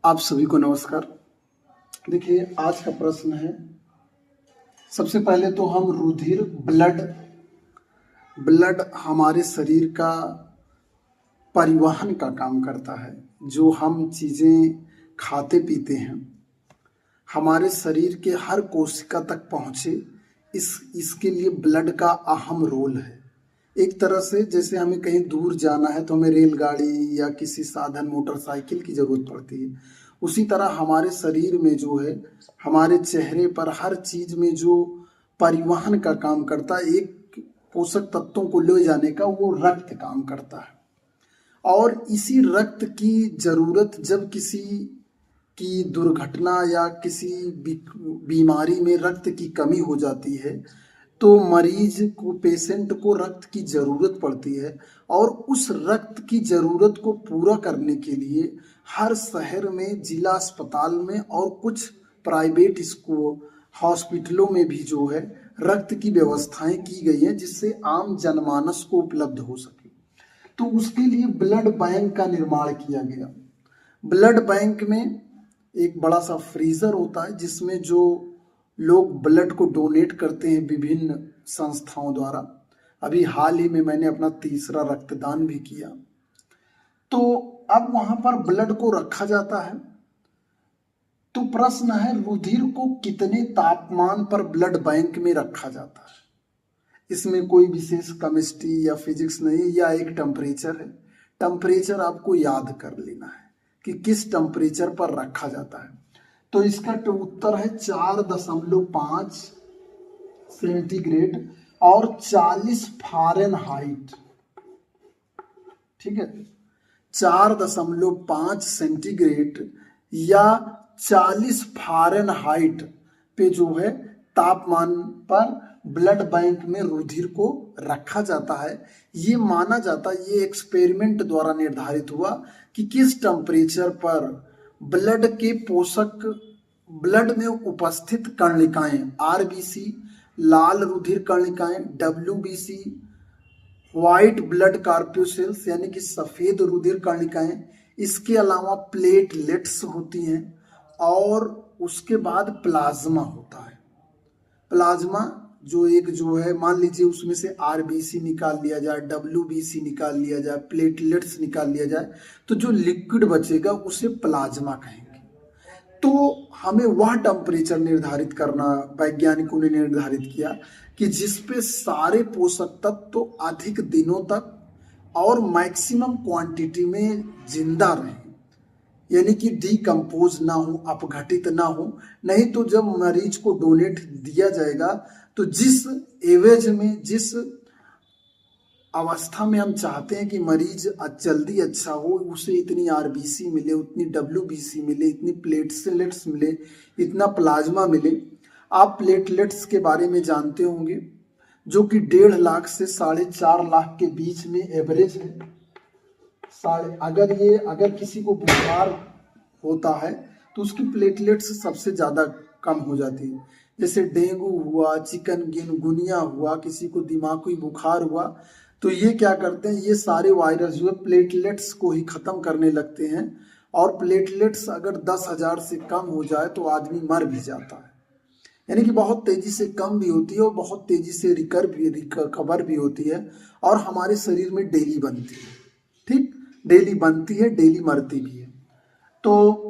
आप सभी को नमस्कार। देखिए, आज का प्रश्न है, सबसे पहले तो हम रुधिर ब्लड ब्लड हमारे शरीर का परिवहन का काम करता है। जो हम चीज़ें खाते पीते हैं हमारे शरीर के हर कोशिका तक पहुँचे, इसके लिए ब्लड का अहम रोल है। एक तरह से जैसे हमें कहीं दूर जाना है तो हमें रेलगाड़ी या किसी साधन मोटरसाइकिल की ज़रूरत पड़ती है, उसी तरह हमारे शरीर में जो है, हमारे चेहरे पर हर चीज़ में जो परिवहन का काम करता है, एक पोषक तत्वों को ले जाने का, वो रक्त काम करता है। और इसी रक्त की ज़रूरत जब किसी की दुर्घटना या किसी बीमारी में रक्त की कमी हो जाती है तो मरीज को, पेशेंट को रक्त की ज़रूरत पड़ती है। और उस रक्त की ज़रूरत को पूरा करने के लिए हर शहर में, जिला अस्पताल में और कुछ प्राइवेट स्कूल हॉस्पिटलों में भी जो है रक्त की व्यवस्थाएं की गई हैं, जिससे आम जनमानस को उपलब्ध हो सके। तो उसके लिए ब्लड बैंक का निर्माण किया गया। ब्लड बैंक में एक बड़ा सा फ्रीजर होता है, जिसमें जो लोग ब्लड को डोनेट करते हैं विभिन्न संस्थाओं द्वारा। अभी हाल ही में मैंने अपना तीसरा रक्तदान भी किया। तो अब वहां पर ब्लड को रखा जाता है। तो प्रश्न है, रुधिर को कितने तापमान पर ब्लड बैंक में रखा जाता है? इसमें कोई विशेष केमिस्ट्री या फिजिक्स नहीं, या एक टेम्परेचर है। टेम्परेचर आपको याद कर लेना है कि किस टेम्परेचर पर रखा जाता है। तो इसका उत्तर है 4.5 सेंटीग्रेड और 40 फ़ारेनहाइट। ठीक है, 4.5 सेंटीग्रेड या 40 फ़ारेनहाइट पे जो है तापमान पर ब्लड बैंक में रुधिर को रखा जाता है। ये माना जाता है, ये एक्सपेरिमेंट द्वारा निर्धारित हुआ कि किस टेम्परेचर पर ब्लड के पोषक, ब्लड में उपस्थित कणिकाएं, आरबीसी, लाल रुधिर कणिकाएं, डब्ल्यूबीसी, व्हाइट ब्लड कार्प्यूसेल्स यानी कि सफेद रुधिर कणिकाएं, इसके अलावा प्लेटलेट्स होती हैं, और उसके बाद प्लाज्मा होता है। प्लाज्मा जो है, मान लीजिए उसमें से आरबीसी निकाल लिया जाए, डब्ल्यूबीसी निकाल लिया जाए, प्लेटलेट्स निकाल लिया जाए, तो जो लिक्विड बचेगा उसे प्लाज्मा कहेंगे। तो हमें वह टेम्परेचर निर्धारित करना, वैज्ञानिकों ने निर्धारित किया कि जिसपे सारे पोषक तत्व तो अधिक दिनों तक और मैक्सिमम क्वांटिटी में जिंदा रहें, यानी कि डीकम्पोज ना हो, अपघटित ना हो। नहीं तो जब मरीज को डोनेट दिया जाएगा तो जिस एवज में, जिस अवस्था में हम चाहते हैं कि मरीज जल्दी अच्छा हो, उसे इतनी आरबीसी मिले, उतनी डब्ल्यूबीसी मिले, इतनी प्लेटलेट्स मिले, इतना प्लाज्मा मिले। आप प्लेटलेट्स के बारे में जानते होंगे, जो कि 1.5 लाख से 4.5 लाख के बीच में एवरेज है। अगर किसी को बुखार होता है तो उसकी प्लेटलेट्स सबसे ज़्यादा कम हो जाती है। जैसे डेंगू हुआ, चिकनगुनिया हुआ, किसी को दिमागी बुखार हुआ, तो ये क्या करते हैं, ये सारे वायरस जो है प्लेटलेट्स को ही ख़त्म करने लगते हैं। और प्लेटलेट्स अगर 10,000 से कम हो जाए तो आदमी मर भी जाता है, यानी कि बहुत तेज़ी से कम भी होती है और बहुत तेज़ी से रिकवर भी होती है। और हमारे शरीर में डेली बनती है, ठीक, डेली बनती है, डेली मरती भी है। तो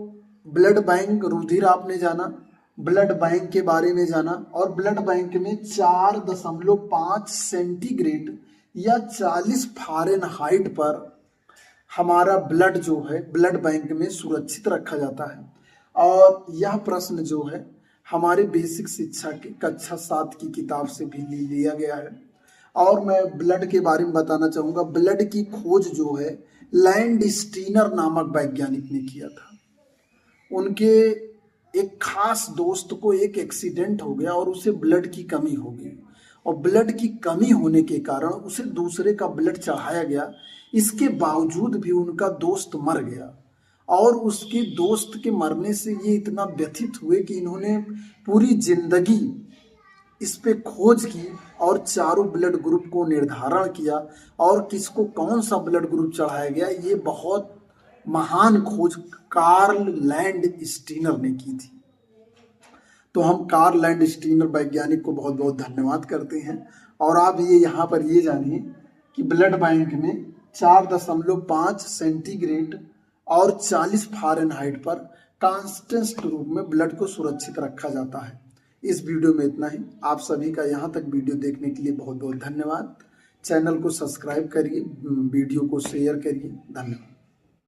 ब्लड बैंक, रुधिर आपने जाना, ब्लड बैंक के बारे में जाना। और ब्लड बैंक में 4.5 सेंटीग्रेड या 40 फ़ारेनहाइट पर हमारा ब्लड जो है ब्लड बैंक में सुरक्षित रखा जाता है। और यह प्रश्न जो है हमारे बेसिक शिक्षा की कक्षा 7 की किताब से भी लिया गया है। और मैं ब्लड के बारे में बताना चाहूँगा। ब्लड की खोज जो है लैंडस्टीनर नामक वैज्ञानिक ने किया था। उनके एक खास दोस्त को एक एक्सीडेंट हो गया और उसे ब्लड की कमी हो गई, और ब्लड की कमी होने के कारण उसे दूसरे का ब्लड चढ़ाया गया। इसके बावजूद भी उनका दोस्त मर गया, और उसके दोस्त के मरने से ये इतना व्यथित हुए कि इन्होंने पूरी जिंदगी इस पे खोज की और चारों ब्लड ग्रुप को निर्धारण किया, और किसको कौन सा ब्लड ग्रुप चढ़ाया गया ये बहुत महान खोज कार्ल लैंड स्टीनर ने की थी। तो हम कार्ल लैंड स्टीनर वैज्ञानिक को बहुत बहुत धन्यवाद करते हैं। और आप ये यहाँ पर ये जानिए कि ब्लड बैंक में 4.5 सेंटीग्रेड और 40 फ़ारेनहाइट पर कांस्टेंट रूप में ब्लड को सुरक्षित रखा जाता है। इस वीडियो में इतना ही। आप सभी का यहाँ तक वीडियो देखने के लिए बहुत बहुत धन्यवाद। चैनल को सब्सक्राइब करिए, वीडियो को शेयर करिए। धन्यवाद।